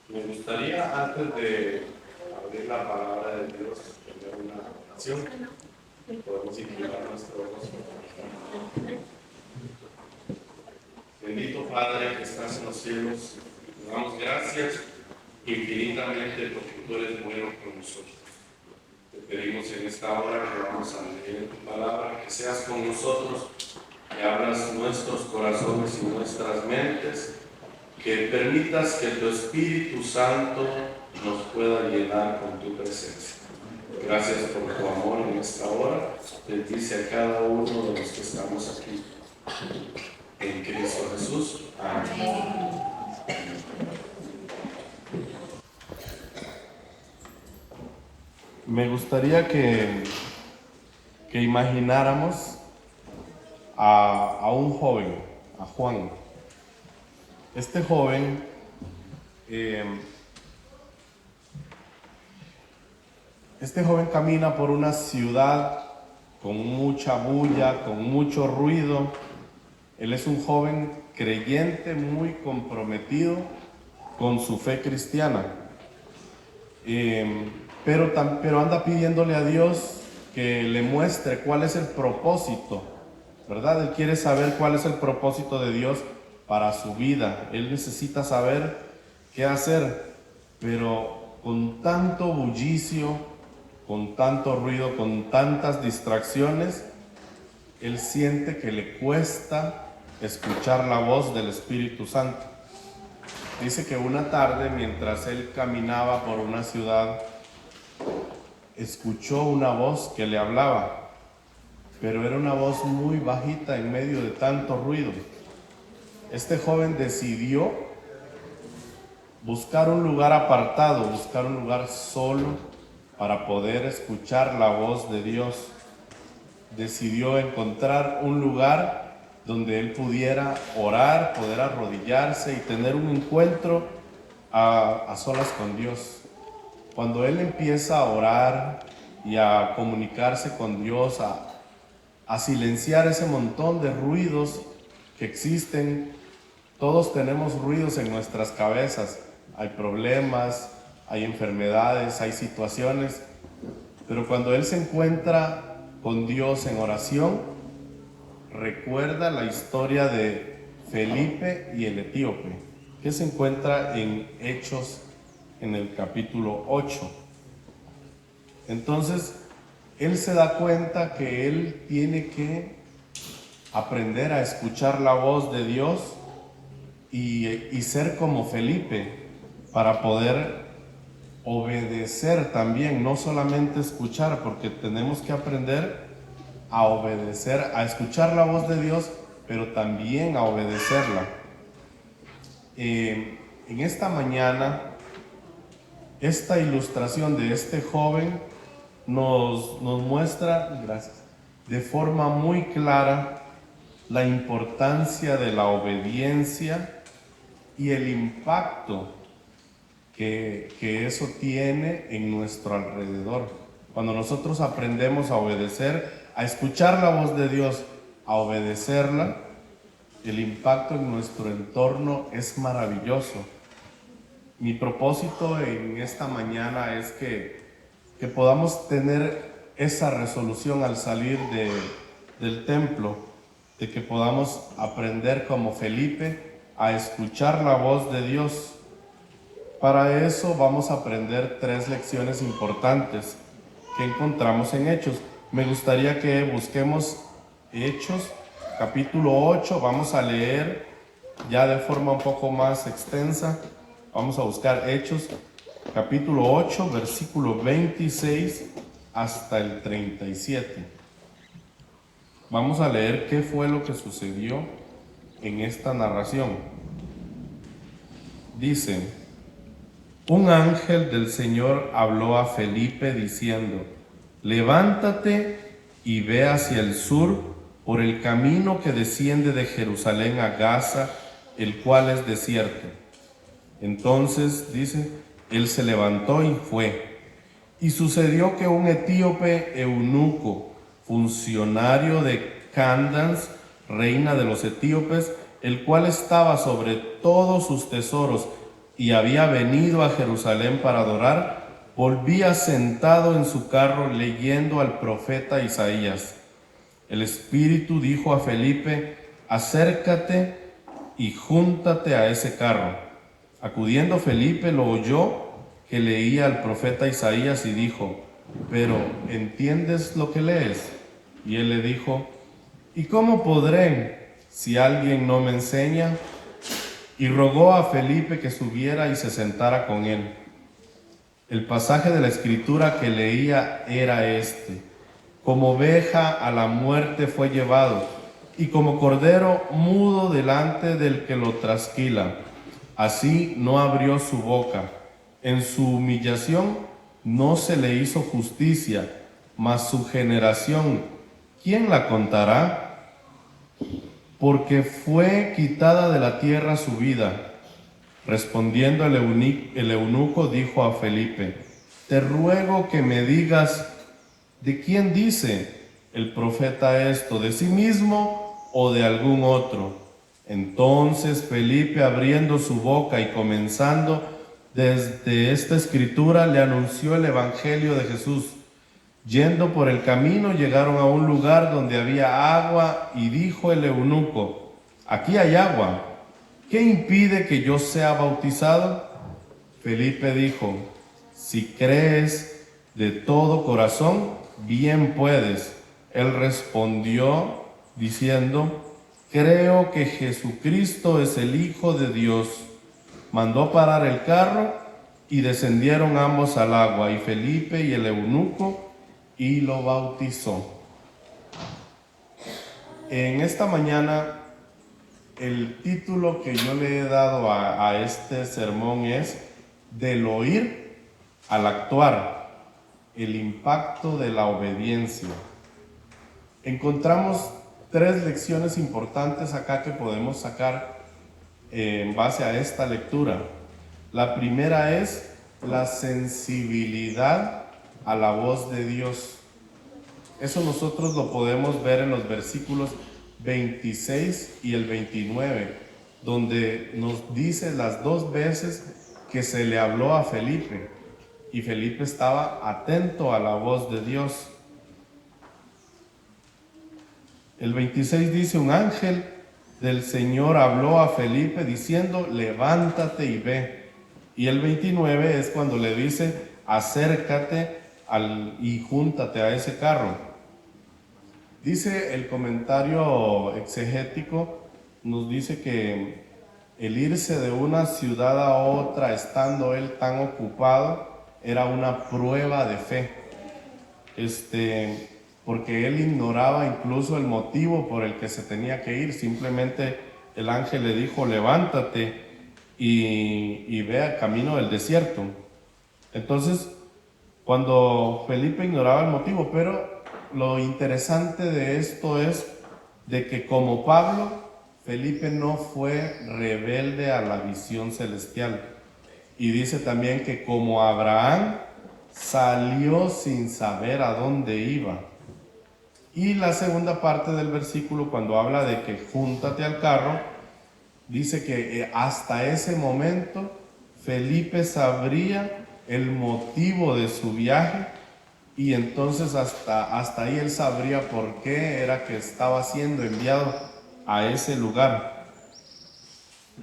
Me gustaría, antes de abrir la palabra de Dios, tener una oración. Podemos inclinar nuestro rostro. Bendito Padre que estás en los cielos, te damos gracias infinitamente porque tú eres bueno con nosotros. Te pedimos en esta hora que vamos a leer tu palabra, que seas con nosotros, que abras nuestros corazones y nuestras mentes, que permitas que tu Espíritu Santo nos pueda llenar con tu presencia. Gracias por tu amor en esta hora. Bendice a cada uno de los que estamos aquí. En Cristo Jesús. Amén. Me gustaría que imagináramos a un joven, a Juan. Este joven camina por una ciudad con mucha bulla, con mucho ruido. Él es un joven creyente, muy comprometido con su fe cristiana. Pero anda pidiéndole a Dios que le muestre cuál es el propósito, ¿verdad? Él quiere saber cuál es el propósito de Dios para su vida. Él necesita saber qué hacer, pero con tanto bullicio, con tanto ruido, con tantas distracciones, él siente que le cuesta escuchar la voz del Espíritu Santo. Dice que una tarde, mientras él caminaba por una ciudad, escuchó una voz que le hablaba, pero era una voz muy bajita en medio de tanto ruido. Este joven decidió buscar un lugar apartado, buscar un lugar solo para poder escuchar la voz de Dios. Decidió encontrar un lugar donde él pudiera orar, poder arrodillarse y tener un encuentro a solas con Dios. Cuando él empieza a orar y a comunicarse con Dios, a silenciar ese montón de ruidos que existen, todos tenemos ruidos en nuestras cabezas. Hay problemas, hay enfermedades, hay situaciones, pero cuando él se encuentra con Dios en oración, recuerda la historia de Felipe y el etíope, que se encuentra en Hechos en el capítulo 8. Entonces, él se da cuenta que él tiene que aprender a escuchar la voz de Dios y ser como Felipe para poder obedecer también, no solamente escuchar, porque tenemos que aprender a obedecer, a escuchar la voz de Dios, pero también a obedecerla. En esta mañana, esta ilustración de este joven nos muestra, gracias, de forma muy clara la importancia de la obediencia y el impacto que eso tiene en nuestro alrededor. Cuando nosotros aprendemos a obedecer, a escuchar la voz de Dios, a obedecerla, el impacto en nuestro entorno es maravilloso. Mi propósito en esta mañana es que podamos tener esa resolución al salir del templo, de que podamos aprender como Felipe a escuchar la voz de Dios. Para eso vamos a aprender 3 lecciones importantes que encontramos en Hechos. Me gustaría que busquemos Hechos, capítulo 8. Vamos a leer ya de forma un poco más extensa. Vamos a buscar Hechos, capítulo 8, versículo 26 hasta el 37. Vamos a leer qué fue lo que sucedió en esta narración. Dice: un ángel del Señor habló a Felipe diciendo: levántate y ve hacia el sur por el camino que desciende de Jerusalén a Gaza, el cual es desierto. Entonces, dice, él se levantó y fue. Y sucedió que un etíope eunuco, funcionario de Candance, reina de los etíopes, el cual estaba sobre todos sus tesoros y había venido a Jerusalén para adorar, volvía sentado en su carro leyendo al profeta Isaías. El Espíritu dijo a Felipe: acércate y júntate a ese carro. Acudiendo Felipe lo oyó que leía al profeta Isaías y dijo: pero ¿entiendes lo que lees? Y él le dijo: ¿y cómo podré si alguien no me enseña? Y rogó a Felipe que subiera y se sentara con él. El pasaje de la Escritura que leía era este: como oveja a la muerte fue llevado, y como cordero mudo delante del que lo trasquila, así no abrió su boca. En su humillación no se le hizo justicia, mas su generación, ¿quién la contará? Porque fue quitada de la tierra su vida. Respondiendo el eunuco dijo a Felipe: te ruego que me digas, ¿de quién dice el profeta esto? ¿De sí mismo o de algún otro? Entonces Felipe, abriendo su boca y comenzando desde esta escritura, le anunció el evangelio de Jesús. Yendo por el camino, llegaron a un lugar donde había agua, y dijo el eunuco: aquí hay agua, ¿qué impide que yo sea bautizado? Felipe dijo: si crees de todo corazón, bien puedes. Él respondió diciendo: creo que Jesucristo es el Hijo de Dios. Mandó parar el carro y descendieron ambos al agua, y Felipe y el eunuco, y lo bautizó. En esta mañana, el título que yo le he dado a este sermón es: del oír al actuar, el impacto de la obediencia. Encontramos 3 lecciones importantes acá que podemos sacar en base a esta lectura. La primera es la sensibilidad a la voz de Dios. Eso nosotros lo podemos ver en los versículos 26 y el 29, donde nos dice las 2 veces que se le habló a Felipe, y Felipe estaba atento a la voz de Dios. El 26 dice: un ángel del Señor habló a Felipe diciendo: levántate y ve. Y el 29 es cuando le dice: acércate y júntate a ese carro. Dice el comentario exegético, nos dice que el irse de una ciudad a otra estando él tan ocupado era una prueba de fe. Porque él ignoraba incluso el motivo por el que se tenía que ir. Simplemente el ángel le dijo: levántate y ve al camino del desierto. Entonces, cuando Felipe ignoraba el motivo, pero lo interesante de esto es de que, como Pablo, Felipe no fue rebelde a la visión celestial. Y dice también que, como Abraham, salió sin saber a dónde iba. Y la segunda parte del versículo, cuando habla de que júntate al carro, dice que hasta ese momento Felipe sabría el motivo de su viaje, y entonces hasta ahí él sabría por qué era que estaba siendo enviado a ese lugar.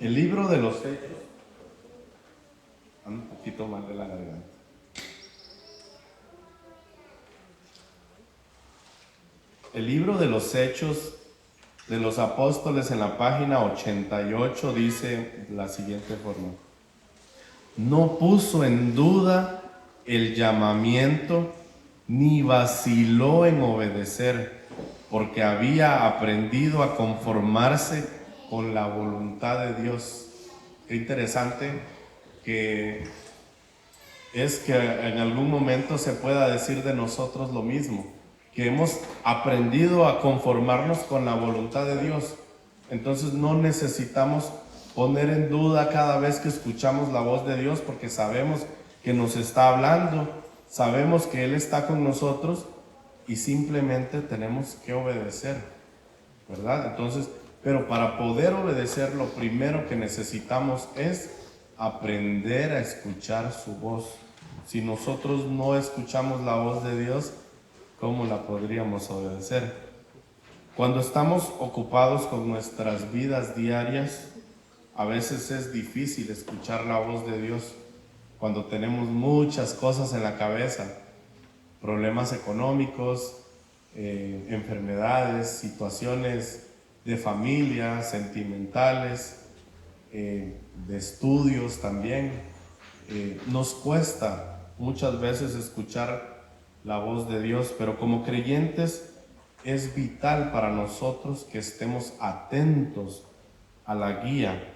El libro de los Hechos, un poquito mal de la garganta. El libro de los Hechos de los Apóstoles, en la página 88, dice de la siguiente forma: no puso en duda el llamamiento, ni vaciló en obedecer, porque había aprendido a conformarse con la voluntad de Dios. Qué interesante que es que en algún momento se pueda decir de nosotros lo mismo, que hemos aprendido a conformarnos con la voluntad de Dios. Entonces no necesitamos poner en duda cada vez que escuchamos la voz de Dios, porque sabemos que nos está hablando, sabemos que Él está con nosotros, y simplemente tenemos que obedecer, ¿verdad? Entonces, pero para poder obedecer, lo primero que necesitamos es aprender a escuchar su voz. Si nosotros no escuchamos la voz de Dios, ¿cómo la podríamos obedecer? Cuando estamos ocupados con nuestras vidas diarias, a veces es difícil escuchar la voz de Dios. Cuando tenemos muchas cosas en la cabeza, problemas económicos, enfermedades, situaciones de familia, sentimentales, de estudios también, nos cuesta muchas veces escuchar la voz de Dios, pero como creyentes es vital para nosotros que estemos atentos a la guía.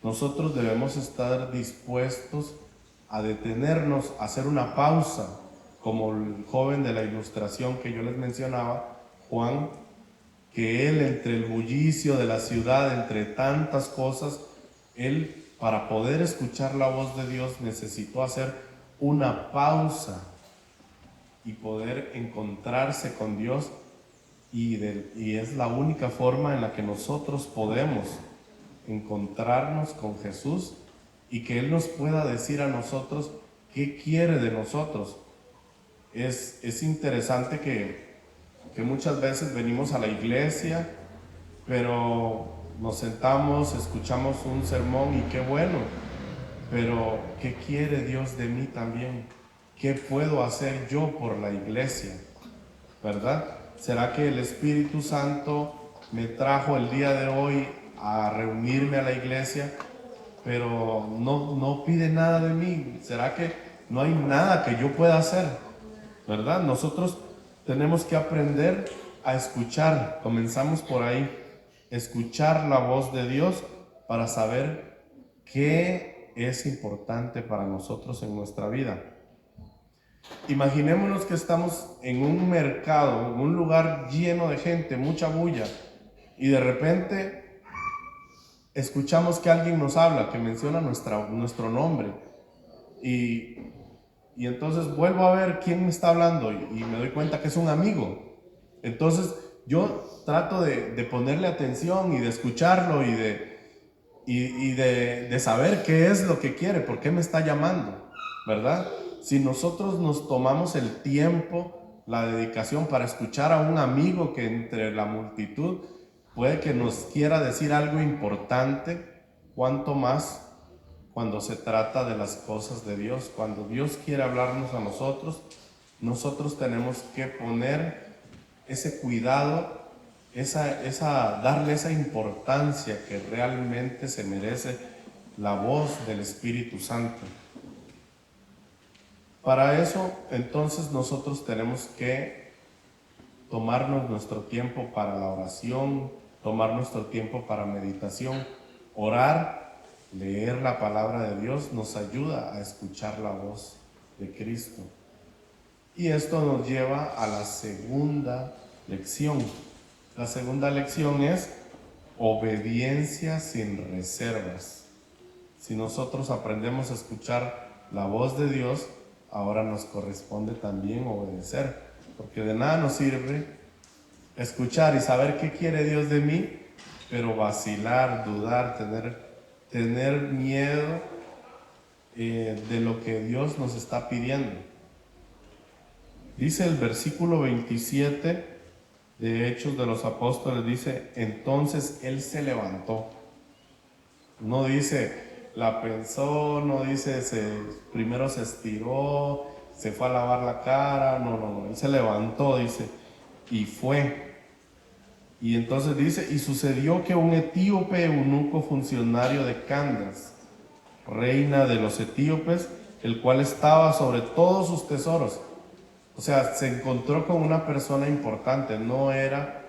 Nosotros debemos estar dispuestos a detenernos, a hacer una pausa, como el joven de la ilustración que yo les mencionaba, Juan, que él, entre el bullicio de la ciudad, entre tantas cosas, él, para poder escuchar la voz de Dios, necesitó hacer una pausa y poder encontrarse con Dios, y es la única forma en la que nosotros podemos encontrarnos con Jesús y que Él nos pueda decir a nosotros qué quiere de nosotros. Es interesante que muchas veces venimos a la iglesia, pero nos sentamos, escuchamos un sermón y qué bueno, pero ¿qué quiere Dios de mí también? ¿Qué puedo hacer yo por la iglesia? ¿Verdad? ¿Será que el Espíritu Santo me trajo el día de hoy a reunirme a la iglesia, pero no pide nada de mí? ¿Será que no hay nada que yo pueda hacer? ¿Verdad? Nosotros tenemos que aprender a escuchar. Comenzamos por ahí. Escuchar la voz de Dios para saber qué es importante para nosotros en nuestra vida. Imaginémonos que estamos en un mercado, en un lugar lleno de gente, mucha bulla, y de repente escuchamos que alguien nos habla, que menciona nuestro nombre, y entonces vuelvo a ver quién me está hablando y me doy cuenta que es un amigo. Entonces yo trato de ponerle atención y de escucharlo y de saber qué es lo que quiere, por qué me está llamando, ¿verdad? Si nosotros nos tomamos el tiempo, la dedicación para escuchar a un amigo que entre la multitud puede que nos quiera decir algo importante, cuánto más cuando se trata de las cosas de Dios. Cuando Dios quiere hablarnos a nosotros, nosotros tenemos que poner ese cuidado, darle esa importancia que realmente se merece la voz del Espíritu Santo. Para eso, entonces, nosotros tenemos que tomarnos nuestro tiempo para la oración, tomar nuestro tiempo para meditación. Orar, leer la palabra de Dios nos ayuda a escuchar la voz de Cristo. Y esto nos lleva a la segunda lección. La segunda lección es obediencia sin reservas. Si nosotros aprendemos a escuchar la voz de Dios, ahora nos corresponde también obedecer, porque de nada nos sirve escuchar y saber qué quiere Dios de mí, pero vacilar, dudar, tener miedo de lo que Dios nos está pidiendo. Dice el versículo 27 de Hechos de los Apóstoles, dice, entonces Él se levantó. No dice, la pensó, no dice, primero se estiró, se fue a lavar la cara, no, Él se levantó, dice, y fue. Y entonces dice, y sucedió que un etíope eunuco funcionario de Candace, reina de los etíopes, el cual estaba sobre todos sus tesoros. O sea, se encontró con una persona importante, no era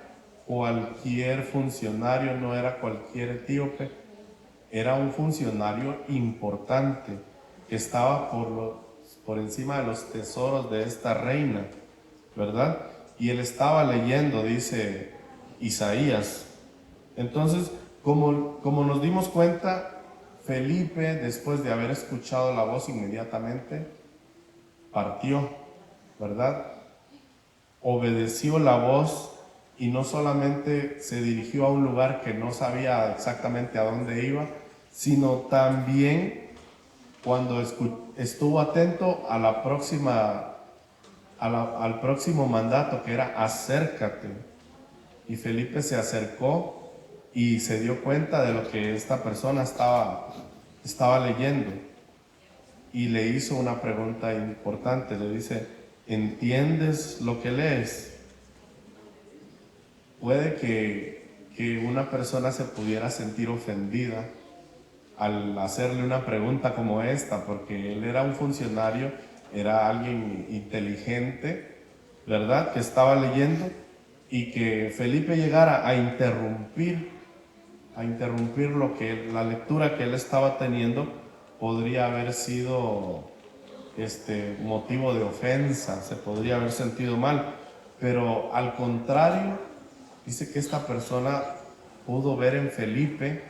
cualquier funcionario, no era cualquier etíope, era un funcionario importante que estaba por encima de los tesoros de esta reina, ¿verdad? Y él estaba leyendo, dice Isaías. Entonces, como nos dimos cuenta, Felipe, después de haber escuchado la voz, inmediatamente partió, ¿verdad? Obedeció la voz y no solamente se dirigió a un lugar que no sabía exactamente a dónde iba, sino también cuando estuvo atento a la próxima, al próximo mandato, que era acércate. Y Felipe se acercó y se dio cuenta de lo que esta persona estaba leyendo. Y le hizo una pregunta importante, le dice, ¿entiendes lo que lees? Puede que una persona se pudiera sentir ofendida al hacerle una pregunta como esta, porque él era un funcionario, era alguien inteligente, ¿verdad? Que estaba leyendo, y que Felipe llegara a interrumpir la lectura que él estaba teniendo, podría haber sido motivo de ofensa, se podría haber sentido mal, pero al contrario, dice que esta persona pudo ver en Felipe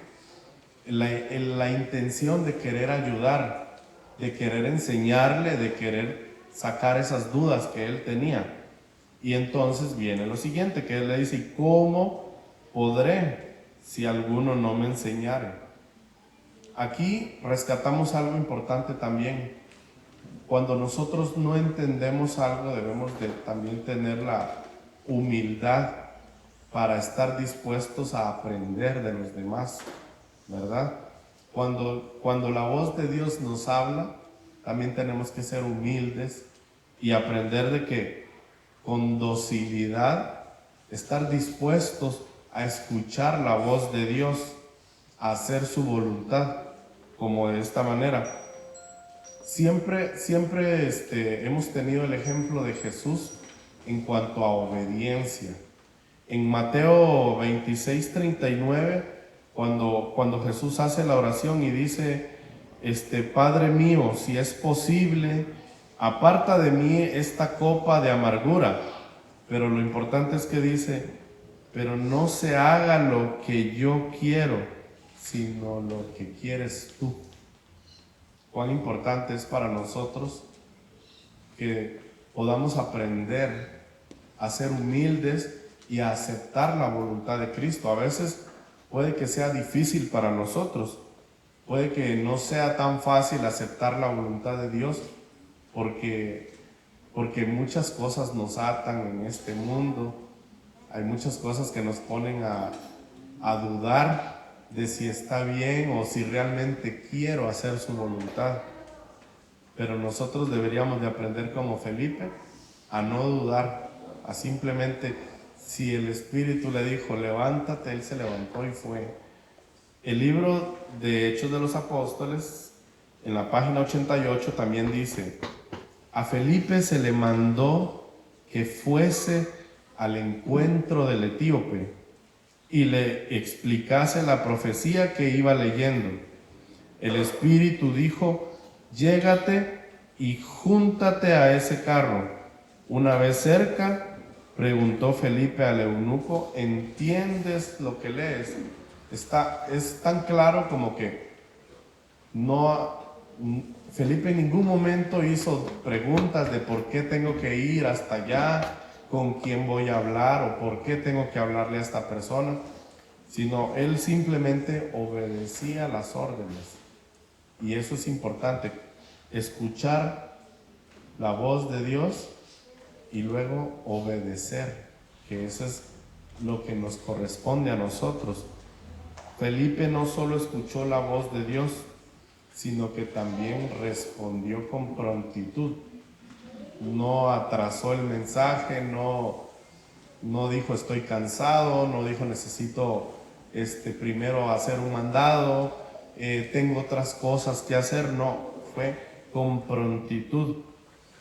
la intención de querer ayudar, de querer enseñarle, de querer sacar esas dudas que él tenía. Y entonces viene lo siguiente, que él le dice, ¿y cómo podré si alguno no me enseñare? Aquí rescatamos algo importante también. Cuando nosotros no entendemos algo, debemos de también tener la humildad para estar dispuestos a aprender de los demás, ¿verdad? Cuando la voz de Dios nos habla, también tenemos que ser humildes y aprender de que con docilidad, estar dispuestos a escuchar la voz de Dios, a hacer su voluntad, como de esta manera. Siempre hemos tenido el ejemplo de Jesús en cuanto a obediencia. En Mateo 26:39, cuando Jesús hace la oración y dice, Padre mío, si es posible, aparta de mí esta copa de amargura. Pero lo importante es que dice, pero no se haga lo que yo quiero, sino lo que quieres tú. Cuán importante es para nosotros que podamos aprender a ser humildes y a aceptar la voluntad de Cristo. A veces puede que sea difícil para nosotros, puede que no sea tan fácil aceptar la voluntad de Dios, porque muchas cosas nos atan en este mundo, hay muchas cosas que nos ponen a dudar de si está bien o si realmente quiero hacer su voluntad. Pero nosotros deberíamos de aprender como Felipe a no dudar, a simplemente, si el Espíritu le dijo levántate, él se levantó y fue. El libro de Hechos de los Apóstoles, en la página 88, también dice, a Felipe se le mandó que fuese al encuentro del etíope y le explicase la profecía que iba leyendo. El Espíritu dijo, llégate y júntate a ese carro. Una vez cerca, preguntó Felipe al eunuco, ¿entiendes lo que lees? Es tan claro como que Felipe en ningún momento hizo preguntas de por qué tengo que ir hasta allá, con quién voy a hablar o por qué tengo que hablarle a esta persona, sino él simplemente obedecía las órdenes. Y eso es importante, escuchar la voz de Dios y luego obedecer, que eso es lo que nos corresponde a nosotros. Felipe no solo escuchó la voz de Dios, sino que también respondió con prontitud. No atrasó el mensaje, no dijo estoy cansado, no dijo necesito primero hacer un mandado, tengo otras cosas que hacer. No, fue con prontitud.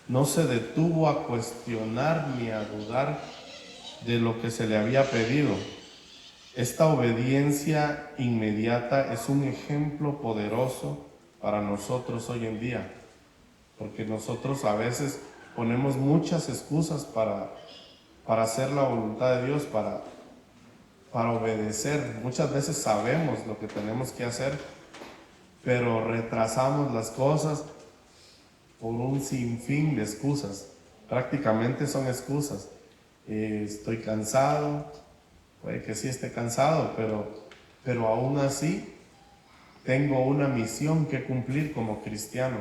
No se detuvo a cuestionar ni a dudar de lo que se le había pedido. Esta obediencia inmediata es un ejemplo poderoso para nosotros hoy en día, porque nosotros a veces ponemos muchas excusas para hacer la voluntad de Dios, para obedecer. Muchas veces sabemos lo que tenemos que hacer, pero retrasamos las cosas por un sinfín de excusas. Prácticamente son excusas. Estoy cansado, puede que sí esté cansado, pero aún así tengo una misión que cumplir como cristiano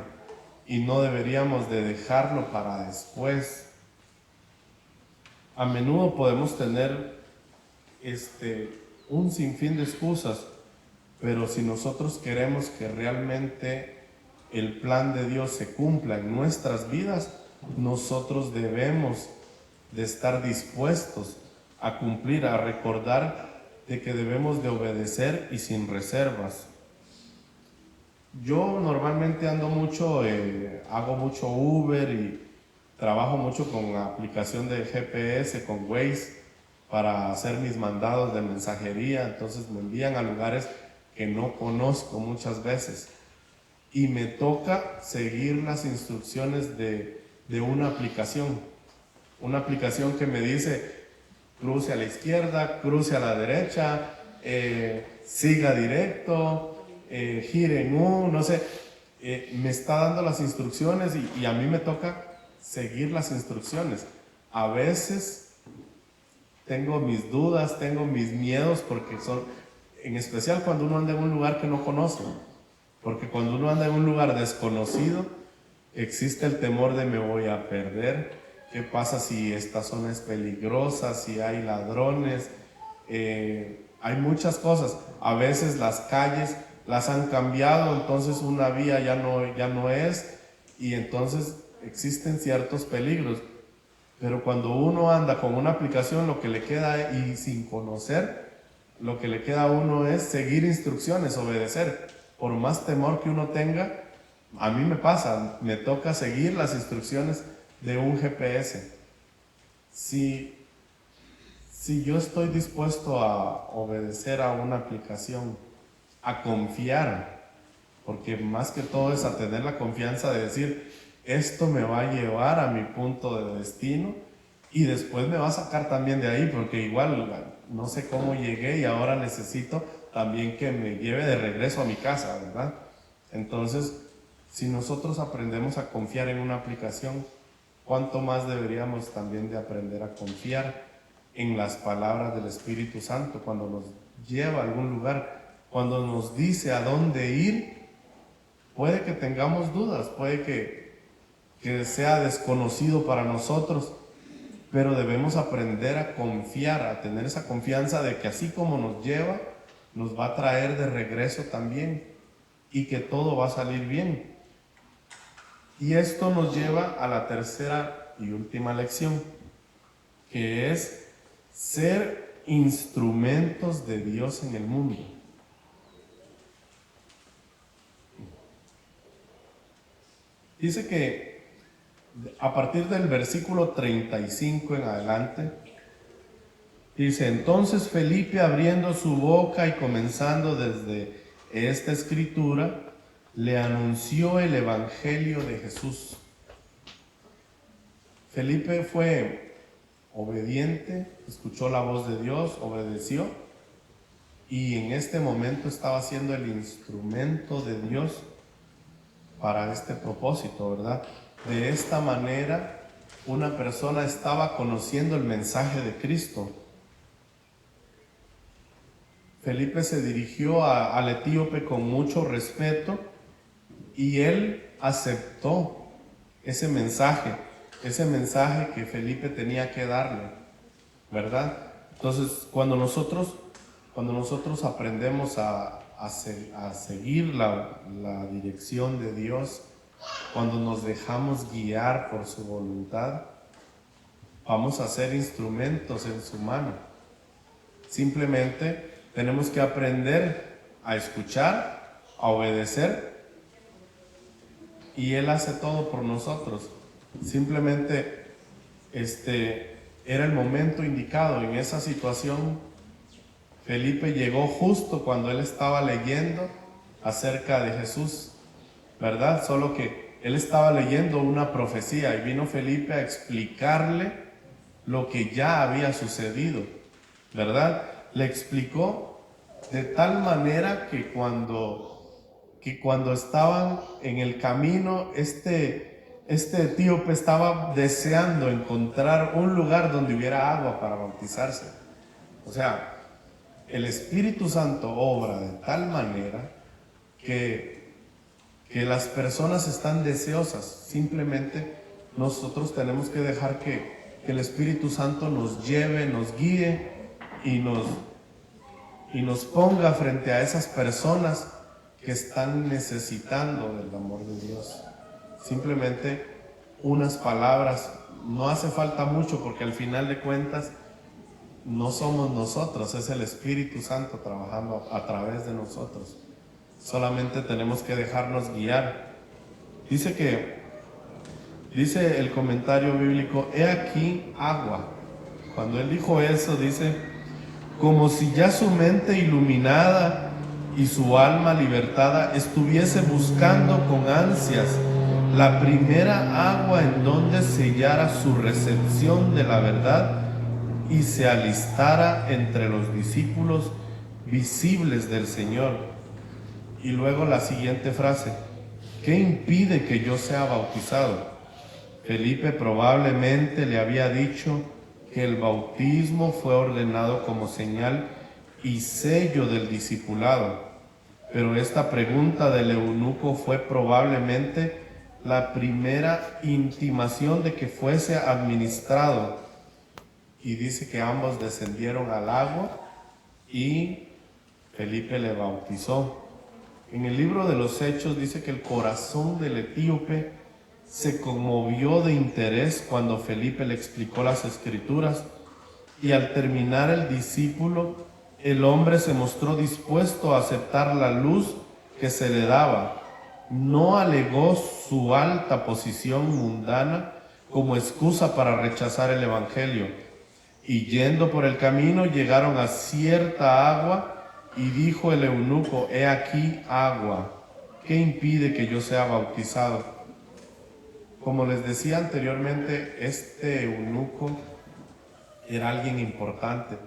y no deberíamos de dejarlo para después. A menudo podemos tener un sinfín de excusas, pero si nosotros queremos que realmente el plan de Dios se cumpla en nuestras vidas, nosotros debemos de estar dispuestos a cumplir, a recordar de que debemos de obedecer y sin reservas. Yo normalmente ando mucho, hago mucho Uber y trabajo mucho con la aplicación de GPS, con Waze, para hacer mis mandados de mensajería. Entonces me envían a lugares que no conozco muchas veces y me toca seguir las instrucciones de una aplicación que me dice cruce a la izquierda, cruce a la derecha, siga directo, gire en U, no sé, me está dando las instrucciones y a mí me toca seguir las instrucciones. A veces tengo mis dudas, tengo mis miedos, porque son, en especial cuando uno anda en un lugar que no conoce, porque cuando uno anda en un lugar desconocido, existe el temor de me voy a perder, qué pasa si esta zona es peligrosa, si hay ladrones, hay muchas cosas. A veces las calles las han cambiado, entonces una vía ya no es, y entonces existen ciertos peligros. Pero cuando uno anda con una aplicación, lo que le queda, y sin conocer, lo que le queda a uno es seguir instrucciones, obedecer. Por más temor que uno tenga, a mí me pasa, me toca seguir las instrucciones de un GPS. Si yo estoy dispuesto a obedecer a una aplicación, a confiar, porque más que todo es a tener la confianza de decir, esto me va a llevar a mi punto de destino y después me va a sacar también de ahí, porque igual no sé cómo llegué y ahora necesito también que me lleve de regreso a mi casa, ¿verdad? Entonces, si nosotros aprendemos a confiar en una aplicación, ¿cuánto más deberíamos también de aprender a confiar en las palabras del Espíritu Santo cuando nos lleva a algún lugar, cuando nos dice a dónde ir? Puede que tengamos dudas, puede que sea desconocido para nosotros, pero debemos aprender a confiar, a tener esa confianza de que así como nos lleva, nos va a traer de regreso también y que todo va a salir bien. Y esto nos lleva a la tercera y última lección, que es ser instrumentos de Dios en el mundo. Dice que a partir del versículo 35 en adelante, dice, entonces Felipe, abriendo su boca y comenzando desde esta escritura, le anunció el evangelio de Jesús. Felipe fue obediente, escuchó la voz de Dios, obedeció, y en este momento estaba siendo el instrumento de Dios para este propósito, ¿verdad? De esta manera, una persona estaba conociendo el mensaje de Cristo. Felipe se dirigió al etíope con mucho respeto y él aceptó ese mensaje que Felipe tenía que darle, ¿verdad? Entonces, cuando nosotros aprendemos a seguir la dirección de Dios, cuando nos dejamos guiar por su voluntad, vamos a ser instrumentos en su mano. Simplemente tenemos que aprender a escuchar, a obedecer, y Él hace todo por nosotros. Simplemente era el momento indicado. En esa situación, Felipe llegó justo cuando él estaba leyendo acerca de Jesús, ¿verdad? Solo que él estaba leyendo una profecía y vino Felipe a explicarle lo que ya había sucedido, ¿verdad? Le explicó de tal manera que cuando estaban en el camino, este etíope estaba deseando encontrar un lugar donde hubiera agua para bautizarse. O sea, el Espíritu Santo obra de tal manera que las personas están deseosas. Simplemente nosotros tenemos que dejar que el Espíritu Santo nos lleve, nos guíe y nos ponga frente a esas personas que están necesitando del amor de Dios. Simplemente unas palabras, no hace falta mucho, porque al final de cuentas no somos nosotros, es el Espíritu Santo trabajando a través de nosotros. Solamente tenemos que dejarnos guiar. Dice el comentario bíblico, he aquí agua. Cuando él dijo eso, dice, como si ya su mente iluminada y su alma libertada estuviese buscando con ansias la primera agua en donde sellara su recepción de la verdad y se alistara entre los discípulos visibles del Señor. Y luego la siguiente frase, ¿qué impide que yo sea bautizado? Felipe probablemente le había dicho que el bautismo fue ordenado como señal y sello del discipulado, pero esta pregunta del eunuco fue probablemente la primera intimación de que fuese administrado. Y dice que ambos descendieron al agua y Felipe le bautizó. En el libro de los Hechos dice que el corazón del etíope se conmovió de interés cuando Felipe le explicó las Escrituras, y al terminar el discípulo, el hombre se mostró dispuesto a aceptar la luz que se le daba. No alegó su alta posición mundana como excusa para rechazar el Evangelio. Y yendo por el camino llegaron a cierta agua, y dijo el eunuco, he aquí agua, ¿qué impide que yo sea bautizado? Como les decía anteriormente, este eunuco era alguien importante,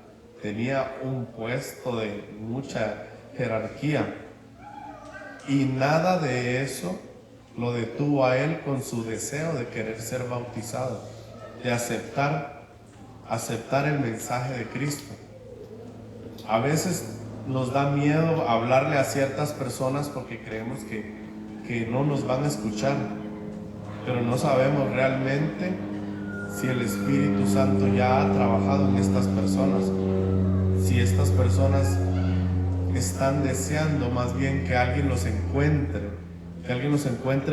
tenía un puesto de mucha jerarquía, y nada de eso lo detuvo a él con su deseo de querer ser bautizado, de aceptar el mensaje de Cristo. A veces nos da miedo hablarle a ciertas personas porque creemos que no nos van a escuchar, pero no sabemos realmente si el Espíritu Santo ya ha trabajado en estas personas, si estas personas están deseando más bien que alguien los encuentre,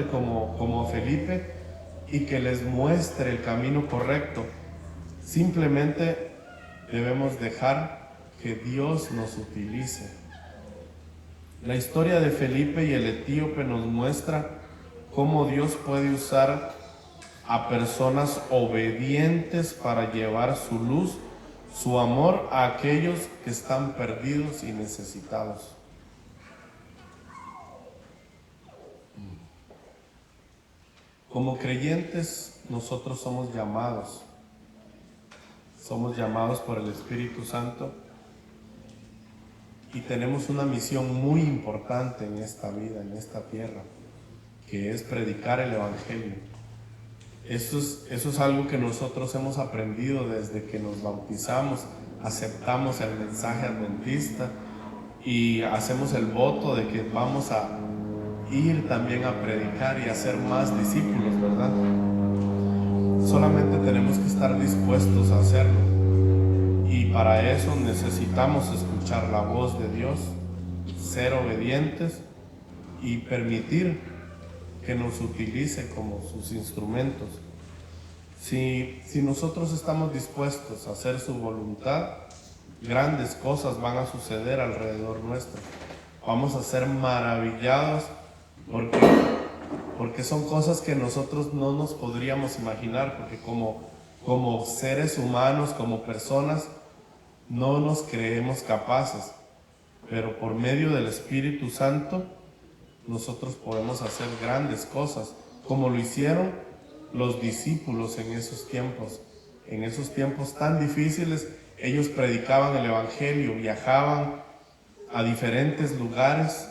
como Felipe, y que les muestre el camino correcto. Simplemente debemos dejar que Dios nos utilice. La historia de Felipe y el etíope nos muestra cómo Dios puede usar a personas obedientes para llevar su luz, su amor a aquellos que están perdidos y necesitados. Como creyentes, nosotros somos llamados por el Espíritu Santo y tenemos una misión muy importante en esta vida, en esta tierra, que es predicar el Evangelio. Eso es algo que nosotros hemos aprendido desde que nos bautizamos, aceptamos el mensaje adventista y hacemos el voto de que vamos a ir también a predicar y a hacer más discípulos, ¿verdad? Solamente tenemos que estar dispuestos a hacerlo, y para eso necesitamos escuchar la voz de Dios, ser obedientes y permitir que nos utilice como sus instrumentos. Si nosotros estamos dispuestos a hacer su voluntad, grandes cosas van a suceder alrededor nuestro. Vamos a ser maravillados porque son cosas que nosotros no nos podríamos imaginar, porque como seres humanos, como personas, no nos creemos capaces, pero por medio del Espíritu Santo nosotros podemos hacer grandes cosas, como lo hicieron los discípulos en esos tiempos tan difíciles. Ellos predicaban el Evangelio, viajaban a diferentes lugares,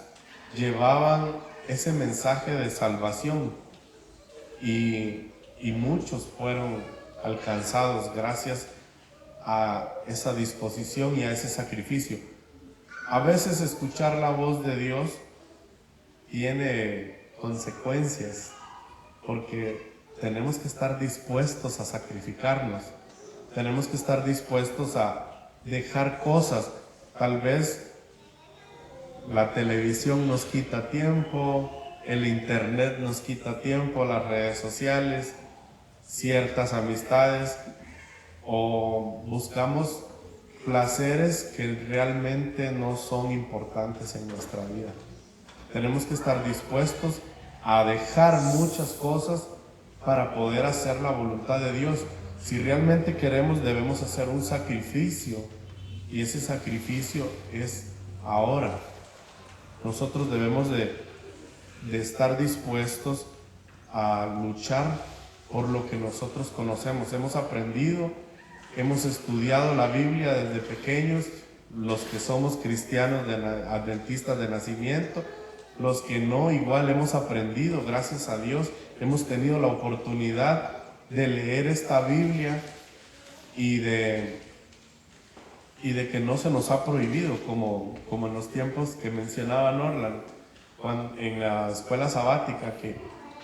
llevaban ese mensaje de salvación, y muchos fueron alcanzados gracias a esa disposición y a ese sacrificio. A veces escuchar la voz de Dios tiene consecuencias, porque tenemos que estar dispuestos a sacrificarnos, tenemos que estar dispuestos a dejar cosas. Tal vez la televisión nos quita tiempo, el internet nos quita tiempo, las redes sociales, ciertas amistades, o buscamos placeres que realmente no son importantes en nuestra vida. Tenemos que estar dispuestos a dejar muchas cosas para poder hacer la voluntad de Dios. Si realmente queremos, debemos hacer un sacrificio, y ese sacrificio es ahora. Nosotros debemos de estar dispuestos a luchar por lo que nosotros conocemos. Hemos aprendido, hemos estudiado la Biblia desde pequeños, los que somos cristianos adventistas de nacimiento, los que no, igual hemos aprendido, gracias a Dios, hemos tenido la oportunidad de leer esta Biblia y de que no se nos ha prohibido, como en los tiempos que mencionaba Norland, en la escuela sabática, que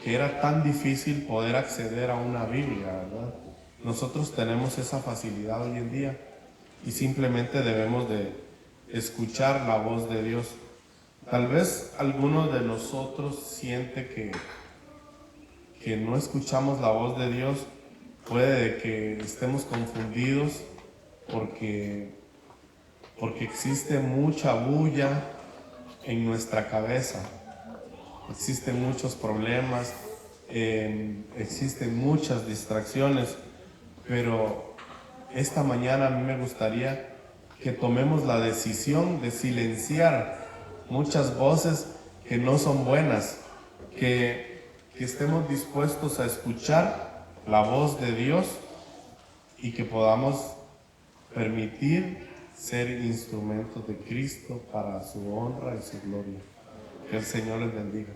era tan difícil poder acceder a una Biblia, ¿verdad? Nosotros tenemos esa facilidad hoy en día y simplemente debemos de escuchar la voz de Dios. Tal vez algunos de nosotros siente que no escuchamos la voz de Dios. Puede que estemos confundidos porque existe mucha bulla en nuestra cabeza, existen muchos problemas, existen muchas distracciones, pero esta mañana a mí me gustaría que tomemos la decisión de silenciar muchas voces que no son buenas, que estemos dispuestos a escuchar la voz de Dios y que podamos permitir ser instrumentos de Cristo para su honra y su gloria. Que el Señor les bendiga.